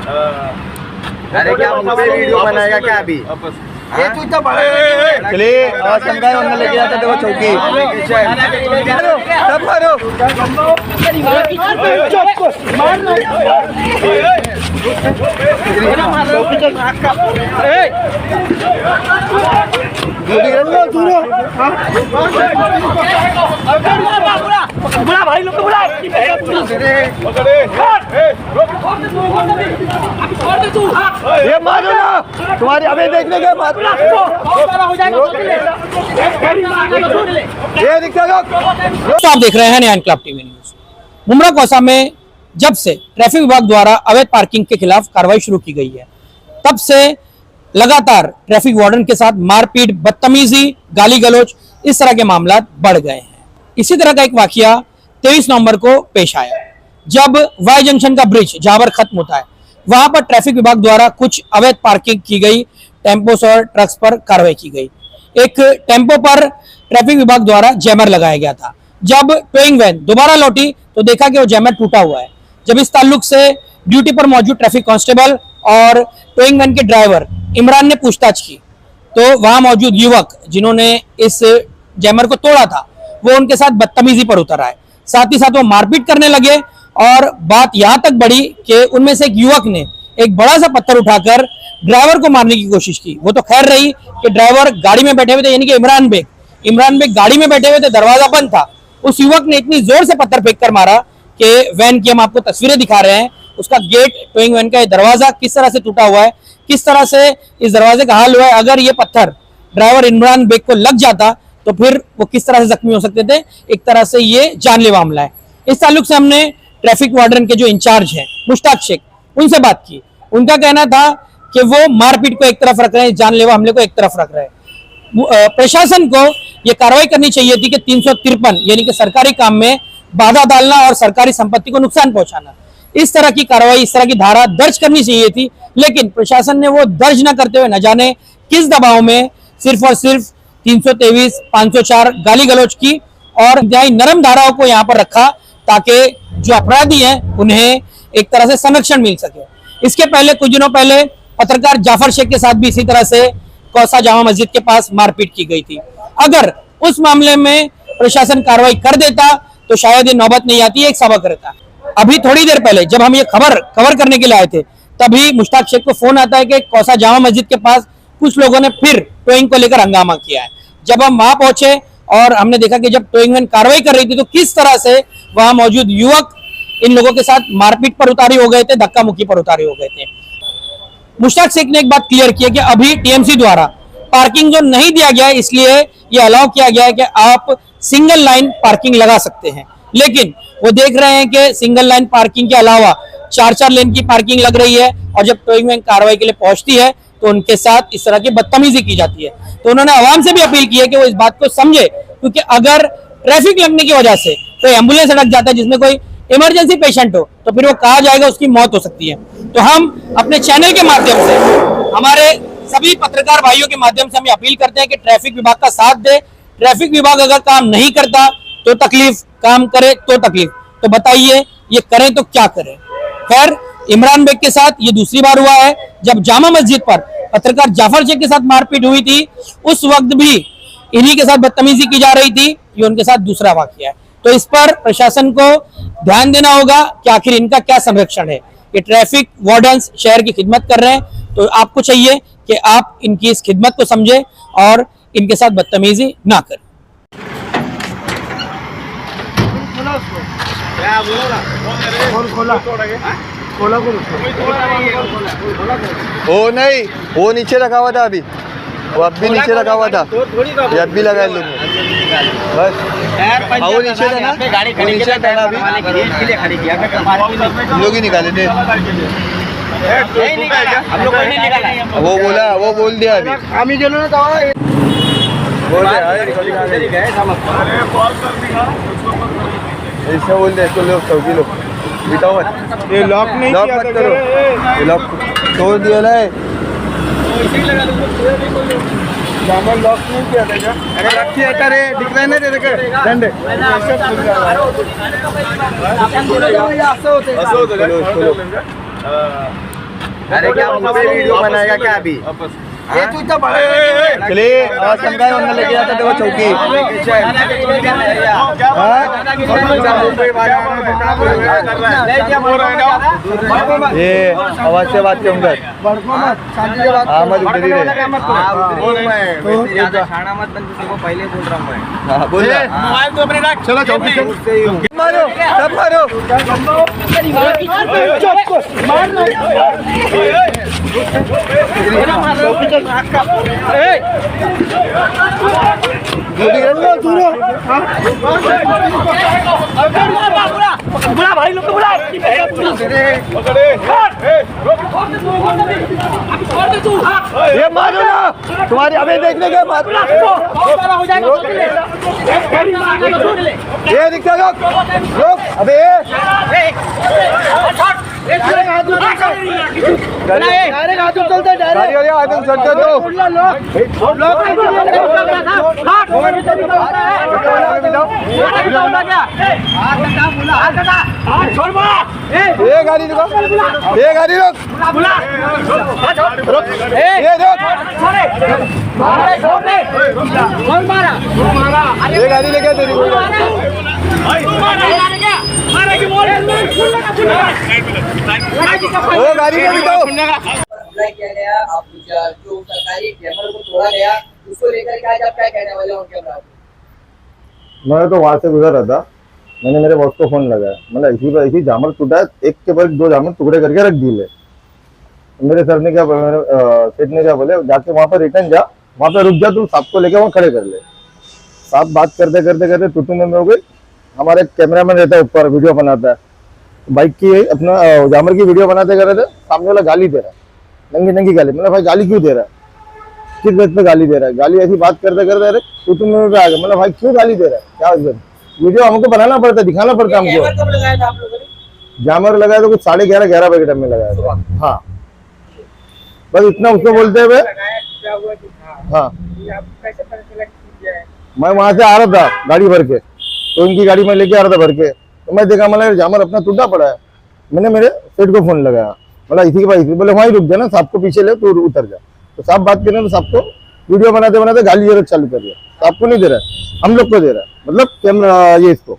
अरे क्या मुझे वीडियो बनाएगा क्या अभी? ये तू इतना बड़ा चलिए आवाज कम कर, वरना लेके जाते देखो चौकी। सब मारो बुला भाई लोग को बुला। ये मारो ना, तुम्हारी हमें देखने के बाद ये दिखता लोग। तो आप देख रहे हैं नया इनकलाब टीवी न्यूज। मुमरा कौसा में जब से ट्रैफिक विभाग द्वारा अवैध पार्किंग के खिलाफ कार्रवाई शुरू की गई है, तब से लगातार ट्रैफिक वार्डन के साथ मारपीट, बदतमीजी, गाली गलौज, इस तरह के मामला बढ़ गए हैं। इसी तरह का एक वाकया 23 नवंबर को पेश आया, जब वाई जंक्शन का ब्रिज जहां पर खत्म होता है, वहां पर ट्रैफिक विभाग द्वारा कुछ अवैध पार्किंग की गई, टेम्पोस और ट्रक्स पर कार्रवाई की गई। एक टेम्पो पर ट्रैफिक विभाग द्वारा जैमर लगाया गया था। जब टोइंग वैन दोबारा लौटी तो देखा कि वो जैमर टूटा हुआ है। जब इस ताल्लुक से ड्यूटी पर मौजूद ट्रैफिक कांस्टेबल और टोइंग वैन के ड्राइवर इमरान ने पूछताछ की, तो वहां मौजूद युवक जिन्होंने इस जैमर को तोड़ा था, वो उनके साथ बदतमीजी पर उतर आए। साथ ही साथ वो मारपीट करने लगे और बात यहां तक बढ़ी कि उनमें से एक युवक ने एक बड़ा सा पत्थर उठाकर ड्राइवर को मारने की कोशिश की। वो तो खैर रही कि ड्राइवर गाड़ी में बैठे हुए थे, यानी कि इमरान बेग गाड़ी में बैठे हुए थे, दरवाजा बंद था। उस युवक ने इतनी जोर से पत्थर फेंक कर मारा कि वैन की हम आपको तस्वीरें दिखा रहे हैं, उसका गेट, टोइंग वैन का ये दरवाजा किस तरह से टूटा हुआ है, किस तरह से इस दरवाजे का हाल हुआ है। अगर ये पत्थर ड्राइवर इमरान बेग को लग जाता तो फिर वो किस तरह से जख्मी हो सकते थे। एक तरह से ये जानलेवा हमला है। इस ताल्लुक से हमने ट्रैफिक वार्डन के जो इंचार्ज हैं मुश्ताक शेख, उनसे बात की। उनका कहना था कि वो मारपीट को एक तरफ रख रहे हैं, जानलेवा हमले को एक तरफ रख रहे हैं। प्रशासन को ये कार्रवाई करनी चाहिए थी कि 353 यानी कि सरकारी काम में बाधा डालना और सरकारी संपत्ति को नुकसान पहुंचाना, इस तरह की कार्रवाई, इस तरह की धारा दर्ज करनी चाहिए थी। लेकिन प्रशासन ने वो दर्ज न करते हुए न जाने किस दबाव में सिर्फ और सिर्फ 323, 504 गाली गलौज की और इंतहाई नरम धाराओं को यहाँ पर रखा, ताकि जो अपराधी हैं उन्हें एक तरह से संरक्षण मिल सके। इसके पहले कुछ दिनों पहले पत्रकार जाफर शेख के साथ भी इसी तरह से कौसा जामा मस्जिद के पास मारपीट की गई थी। अगर उस मामले में प्रशासन कार्रवाई कर देता तो शायद ये नौबत नहीं आती, एक सबक रहता। अभी थोड़ी देर पहले जब हम ये खबर कवर करने के लिए आए थे, तभी मुश्ताक शेख को फोन आता है कि कौसा जामा मस्जिद के पास कुछ लोगों ने फिर टोइंग को लेकर हंगामा किया है। जब हम वहां पहुंचे और हमने देखा कि जब टोइंग वैन कार्रवाई कर रही थी तो किस तरह से वहां मौजूद युवक इन लोगों के साथ मारपीट पर उतारे हो गए थे, धक्का मुक्की पर उतारे हो गए थे। मुश्ताक शेख ने एक बात क्लियर की है कि अभी टीएमसी द्वारा पार्किंग जोन नहीं दिया गया है, इसलिए ये अलाउ किया गया है कि आप सिंगल लाइन पार्किंग लगा सकते हैं। लेकिन वो देख रहे हैं कि सिंगल लाइन पार्किंग के अलावा 4-4 लेन की पार्किंग लग रही है, और जब टोइंग वैन कार्रवाई के लिए पहुंचती है तो उनके साथ इस तरह की बदतमीजी की जाती है। तो उन्होंने आवाम से भी अपील की है कि वो इस बात को समझे, क्योंकि अगर ट्रैफिक लगने की वजह से कोई एम्बुलेंस अटक जाता है जिसमें कोई इमरजेंसी पेशेंट हो, तो फिर वो कहा जाएगा उसकी मौत हो सकती है। तो हम अपने चैनल के माध्यम से, हमारे सभी पत्रकार भाइयों के माध्यम से हम अपील करते हैं कि ट्रैफिक विभाग का साथ दे। ट्रैफिक विभाग अगर काम नहीं करता तो तकलीफ, काम करे तो तकलीफ। तो बताइए ये करें तो क्या करें। खैर, इमरान बेग के साथ ये दूसरी बार हुआ है। जब जामा मस्जिद पर पत्रकार जाफर शेख के साथ मारपीट हुई थी, उस वक्त भी इन्हीं के साथ बदतमीजी की जा रही थी। ये उनके साथ दूसरा वाकया है। तो इस पर प्रशासन को ध्यान देना होगा कि आखिर इनका क्या संरक्षण है। ये ट्रैफिक वार्डन्स शहर की खिदमत कर रहे हैं, तो आपको चाहिए कि आप इनकी इस खिदमत को समझें और इनके साथ बदतमीजी ना करें। वो नहीं, वो नीचे रखा हुआ था, अभी वो अब भी नीचे रखा हुआ था, ये अब भी लगा लोग बस। वो नीचे था ना, वो नीचे था ना, अभी लोग ही निकाले थे। वो बोला, वो बोल दिया अभी ऐसा बोल दिया। तो लोग चौकी लोग बिताओ मत, ये लॉक नहीं, लॉक मत करो, ये लॉक तोड़ दिया है। जामल लॉक नहीं किया था क्या? अरे रखिए, अरे दिख रहे ना तेरे के डंडे अरे क्या मुझ पे वीडियो बनाएगा क्या अभी? ये तू इतना बड़ा चलिए आवाज कम का है, लेके जाते थे वो चौकी। ये आवाज से बात क्यों कर? हाँ मत उधर ही रहे। पहले बोल रहा हूँ मैं। हाँ बोल रहा। मोबाइल तो अपने रख। चलो चौकी से मारो, सब मारो। बुला भाई लोग को बुला। ये मारो ना, तुम्हारी हमें देखने के बाद ये रिक्शा रोक रोक, अबे गाड़ी वाले आदमी चलते दो। ये गाड़ी रुको, ये गाड़ी रोक, ये रोक, ये गाड़ी लेके तेरी वो गाड़ी में बिठाओ। अप्लाई किया गया, आप जो सरकारी कैमरा को तोड़ा गया उसको लेकर के आज आप क्या कहने वाले हो उनके बाद? मैं तो वहां से गुजर रहा था, मैंने मेरे बॉस को फोन लगाया, मतलब इसी जामर टूटा है, एक के बाद दो जामर टुकड़े करके रख दिए। मेरे सर ने क्या, सेठ ने क्या बोले, जाके वहां पर रिटर्न जा, वहां पे रुक जा, तू सांप को लेके वहां खड़े कर ले। सांप बात करते करते करते टूटू में हो गई। हमारे कैमरामैन रहता है ऊपर, वीडियो बनाता है, बाइक की अपना जामर की वीडियो बनाते कर रहे थे, सामने वाला गाली दे रहा है, नंगी नंगी गाली। मतलब भाई गाली क्यों दे रहा है, किस बात पे गाली दे रहा है? गाली ऐसी बात करते करते अरे टूटू में आ गया। मतलब भाई क्यों गाली दे रहा है, क्या वीडियो हमको बनाना पड़ता है, दिखाना पड़ता है हमको। कब लगाया था आप लोगों ने? जामर लगाया तो कुछ 11:30 बजे टाइम में लगाया था। हाँ बस इतना उसको बोलते हुए, हाँ मैं वहां से आ रहा था गाड़ी भर के, तो इनकी गाड़ी में लेके आ रहा था भर के, तो मैं देखा मतलब जामर अपना टूटा पड़ा है। मैंने मेरे सेठ को फोन लगाया, मतलब इसी के पास, बोले वहीं रुक जा ना, सांप को पीछे ले, तो उतर जा। तो सांप बात करने तो सांप को वीडियो बनाते बनाते गाली जरूर चालू कर दिया। सांप को नहीं दे रहा है, हम लोग को दे रहा है, मतलब कैमरा ये इसको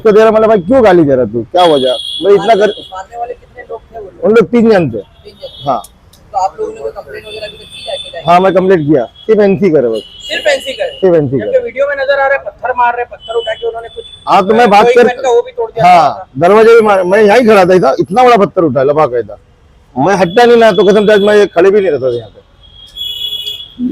दे रहा। मतलब भाई क्यों गाली दे रहा तू, क्या वजह? मैं इतना कर, मारने वाले कितने लोग थे वो लोग? उन लोग 3 जन थे। 3 जन। हाँ तो आप लोगों ने कोई कंप्लेंट वगैरह भी की जाके? हाँ मैं कंप्लीट किया, सिर्फ एनसी करे बस, सिर्फ एनसी करे। सिर्फ एनसी करे। वीडियो में नजर आ रहा है पत्थर मार रहे, पत्थर उठा के उन्होंने कुछ, हाँ तो मैं बात कर, वो भी तोड़ दिया। हाँ दरवाजे भी मार, मैं यहीं खड़ा था, इतना बड़ा पत्थर उठा लपा गया था, मैं हटता नहीं ना, तो कसम से मैं खड़े भी नहीं रहता था यहाँ पे।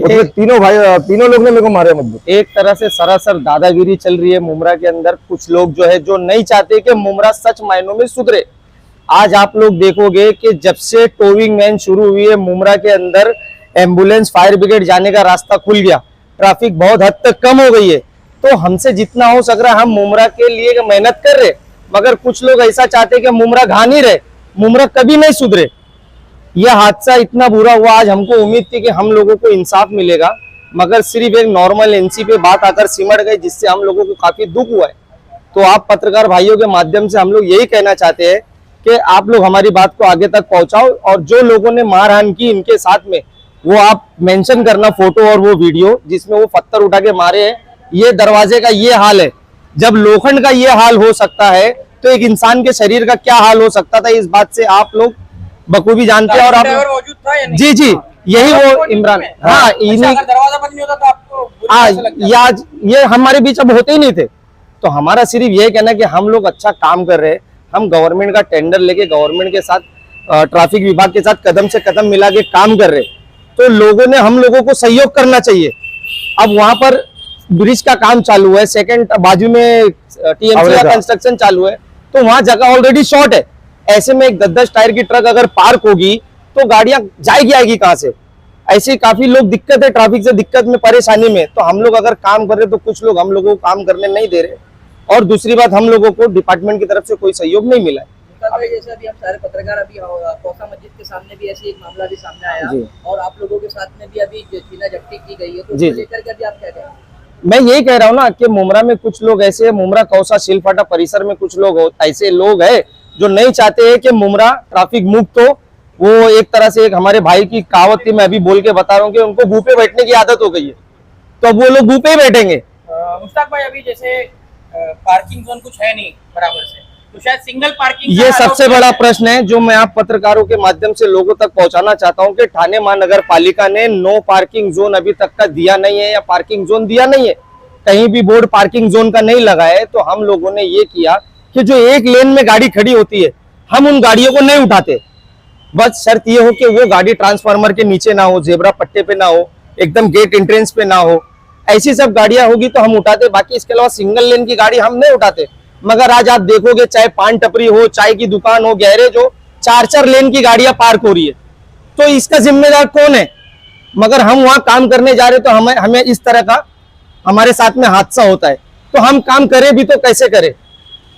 उसमें तीनों लोग ने मेरे को मारे मजबूत। एक तरह से सरासर दादागिरी चल रही है मुमरा के अंदर। कुछ लोग जो है जो नहीं चाहते कि मुमरा सच मायनों में सुधरे। आज आप लोग देखोगे कि जब से टोविंग वैन शुरू हुई है मुमरा के अंदर, एम्बुलेंस फायर ब्रिगेड जाने का रास्ता खुल गया, ट्रैफिक बहुत हद तक कम हो गई है। तो हमसे जितना हो सक रहा है हम मुमरा के लिए मेहनत कर रहे, मगर कुछ लोग ऐसा चाहते कि मुमरा घा नहीं रहे, मुमरा कभी नहीं सुधरे। यह हादसा इतना बुरा हुआ, आज हमको उम्मीद थी कि हम लोगों को इंसाफ मिलेगा, मगर सिर्फ एक नॉर्मल एनसी पे बात आकर सिमट गई, जिससे हम लोगों को काफी दुख हुआ है। तो आप पत्रकार भाइयों के माध्यम से हम लोग यही कहना चाहते हैं कि आप लोग हमारी बात को आगे तक पहुंचाओ, और जो लोगों ने मारहान की इनके साथ में, वो आप मेंशन करना फोटो और वो वीडियो जिसमें वो पत्थर उठा के मारे हैं। ये दरवाजे का ये हाल है, जब लोखंड का ये हाल हो सकता है तो एक इंसान के शरीर का क्या हाल हो सकता था, इस बात से आप लोग बखूबी जानते हैं। और आप मौजूद था या नहीं? जी जी यही वो इमरान, हाँ अच्छा, अगर दरवाजा बंद नहीं होता तो आपको बुरी तरह से लगता? आज ये हमारे बीच अब होते ही नहीं थे। तो हमारा सिर्फ ये कहना है कि हम लोग अच्छा काम कर रहे हैं, हम गवर्नमेंट का टेंडर लेके गवर्नमेंट के साथ, ट्रैफिक विभाग के साथ कदम से कदम मिला के काम कर रहे हैं। तो लोगों ने हम लोगों को सहयोग करना चाहिए। अब वहां पर ब्रिज का काम चालू है, सेकंड बाजू में टीएमसी का कंस्ट्रक्शन चालू है, तो वहां जगह ऑलरेडी शॉर्ट है। ऐसे में एक 10-10 टायर की ट्रक अगर पार्क होगी तो गाड़ियां जाएगी आएगी कहां से? ऐसे काफी लोग दिक्कत है, ट्रैफिक से दिक्कत में, परेशानी में। तो हम लोग अगर काम कर रहे तो कुछ लोग हम लोगों को काम करने नहीं दे रहे, और दूसरी बात हम लोगों को डिपार्टमेंट की तरफ से कोई सहयोग नहीं मिला है। जैसे अभी हम सारे पत्रकार अभी कौसा मस्जिद के सामने भी ऐसे एक मामला भी सामने आया, और आप लोगों के साथ में भी अभी छीना झपटी की गई है, तो उसको लेकर के अभी आप क्या कहें? मैं यही कह रहा हूँ ना कि मुमरा में कुछ लोग ऐसे, मुमरा कौसा शिलफाटा परिसर में कुछ लोग ऐसे लोग हैं जो नहीं चाहते हैं कि मुमरा ट्रैफिक मुक्त हो, वो एक तरह से एक हमारे भाई की कहावत थी, मैं अभी बोल के बता रहा हूँ कि उनको गू पे बैठने की आदत हो गई है, तो अब वो लोग गू पे ही बैठेंगे। मुश्ताक भाई, अभी जैसे पार्किंग जोन कुछ है नहीं बराबर से, तो शायद सिंगल पार्किंग ये सबसे बड़ा प्रश्न है जो मैं आप पत्रकारों के माध्यम से लोगों तक पहुंचाना चाहता हूं कि ठाणे महानगर पालिका ने नो पार्किंग जोन अभी तक का दिया नहीं है या पार्किंग जोन दिया नहीं है, कहीं भी बोर्ड पार्किंग जोन का नहीं लगा है। तो हम लोगों ने ये किया कि जो एक लेन में गाड़ी खड़ी होती है हम उन गाड़ियों को नहीं उठाते, बस शर्त ये हो कि वो गाड़ी ट्रांसफार्मर के नीचे ना हो, जेब्रा पट्टे पे ना हो, एकदम गेट एंट्रेंस पे ना हो, ऐसी सब गाड़ियां होगी तो हम उठाते, बाकी इसके अलावा सिंगल लेन की गाड़ी हम नहीं उठाते। मगर आज आप देखोगे चाहे पान टपरी हो, चाय की दुकान हो, गैरेज हो, 4-4 लेन की गाड़ियां पार्क हो रही है, तो इसका जिम्मेदार कौन है? मगर हम वहां काम करने जा रहे तो हमें इस तरह का हमारे साथ में हादसा होता है, तो हम काम करें भी तो कैसे करें?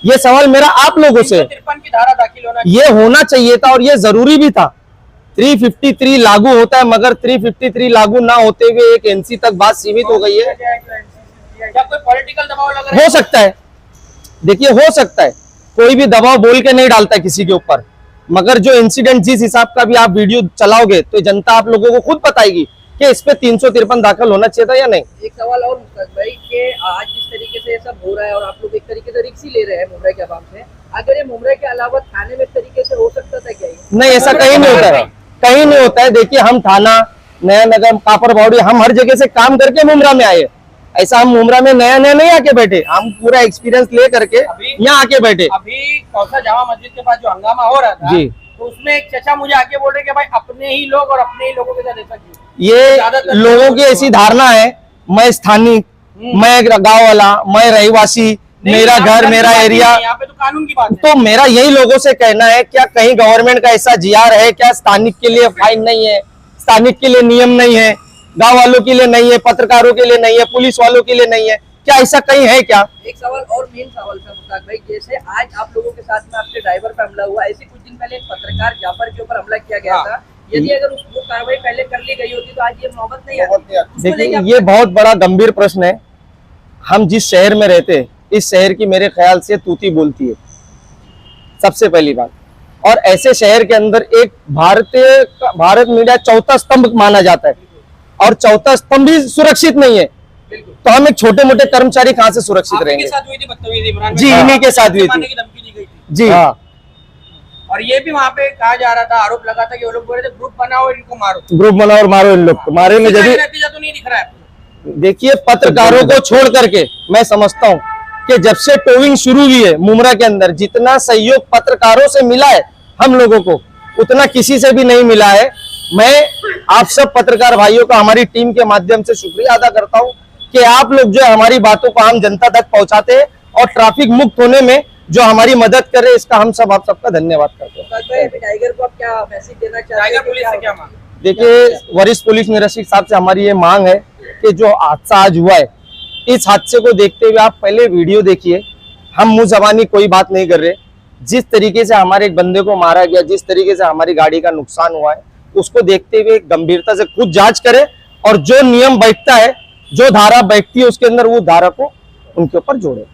ये सवाल मेरा आप लोगों से। 353 की धारा दाखिल होना ये होना चाहिए था और ये जरूरी भी था। 353 लागू होता है, मगर 353 लागू ना होते हुए एक एनसी तक बात सीमित हो गई है। क्या कोई पॉलिटिकल दबाव लग रहा है? हो सकता है, देखिए हो सकता है, कोई भी दबाव बोल के नहीं डालता है किसी के ऊपर, मगर जो इंसिडेंट जिस हिसाब का भी आप वीडियो चलाओगे तो जनता आप लोगों को खुद बताएगी कि इस पे 353 दाखिल होना चाहिए था या नहीं। एक सवाल और मुस्तक भाई कि आज जिस तरीके से ये सब हो रहा है और आप लोग एक तरीके से रिक्स ही ले रहे हैं मुमरा के अवाम से, अगर ये मुमरा के अलावा थाने में इस तरीके से हो सकता था क्या? नहीं, ऐसा कहीं नहीं होता है, कहीं नहीं होता है। देखिए हम थाना, नया नगर, कापर बावड़ी, हम हर जगह से काम करके मुमरा में आए। ऐसा हम मुमरा में नया नया नहीं आके बैठे, हम पूरा एक्सपीरियंस ले करके यहाँ आके बैठे। अभी कौसा जामा मस्जिद के पास जो हंगामा हो रहा था जी, तो उसमें एक चचा मुझे आके बोल रहे कि भाई अपने ही लोग और अपने ही लोगों के साथ ऐसा क्यों? ये लोगों की ऐसी धारणा है, मैं स्थानीय, मैं गांव वाला, मैं रहीवासी, मेरा घर, मेरा एरिया, यहाँ पे तो कानून की बात है। तो मेरा यही लोगों से कहना है, क्या कहीं गवर्नमेंट का ऐसा जीआर है क्या? स्थानिक के लिए फाइन नहीं है, स्थानिक के लिए नियम नहीं है, गांव वालों के लिए नहीं है, पत्रकारों के लिए नहीं है, पुलिस वालों के लिए नहीं है, क्या ऐसा कहीं है क्या? एक सवाल और मेन सवाल था मुस्ताक भाई, जैसे आज आप लोगों के साथ में आपके ड्राइवर पे हमला हुआ, ऐसे कुछ दिन पहले एक पत्रकार जाफर के ऊपर हमला किया गया था, यदि अगर वो कार्रवाई पहले कर ली गई होती तो आज ये नौबत नहीं आती। देखिए ये बहुत बड़ा गंभीर प्रश्न है। हम जिस शहर में रहते हैं, इस शहर की मेरे ख्याल से तूती बोलती है, सबसे पहली बात। और ऐसे शहर के अंदर एक भारत मीडिया चौथा स्तंभ माना जाता है, और चौथा स्तंभ भी सुरक्षित नहीं है, तो हम एक छोटे मोटे कर्मचारी कहाँ से सुरक्षित रहेंगे? जी, इन्हीं के साथ हुई थी। जी हाँ, और ये भी वहाँ पे कहा जा रहा था, आरोप लगा था कि वो लोग बोल रहे थे ग्रुप बनाओ इनको मारो, ग्रुप बनाओ और मारो इन लोग को, मारेंगे। यदि नतीजा तो नहीं दिख रहा है। देखिए पत्रकारों को छोड़ करके मैं समझता हूँ कि जब से टोविंग शुरू हुई है मुमरा के अंदर, जितना सहयोग पत्रकारों से मिला है हम लोगों को, उतना किसी से भी नहीं मिला है। मैं आप सब पत्रकार भाइयों का हमारी टीम के माध्यम से शुक्रिया अदा करता हूं कि आप लोग जो हमारी बातों को आम जनता तक पहुंचाते हैं और ट्रैफिक मुक्त होने में जो हमारी मदद कर रहे हैं, इसका हम सब आप सबका धन्यवाद करते हैं। टाइगर को आप क्या मैसेज देना चाहते हैं? टाइगर पुलिस से क्या मांग? देखिए वरिष्ठ पुलिस निरीक्षक साहब से हमारी ये मांग है कि जो हादसा आज हुआ है, इस हादसे को देखते हुए आप पहले वीडियो देखिए। हम मुंह जबानी कोई बात नहीं कर रहे। जिस तरीके से हमारे एक बंदे को मारा गया, जिस तरीके से हमारी गाड़ी का नुकसान हुआ है, उसको देखते हुए गंभीरता से खुद जांच करे और जो नियम बैठता है, जो धारा बैठती है उसके अंदर वो धारा को उनके ऊपर जोड़े।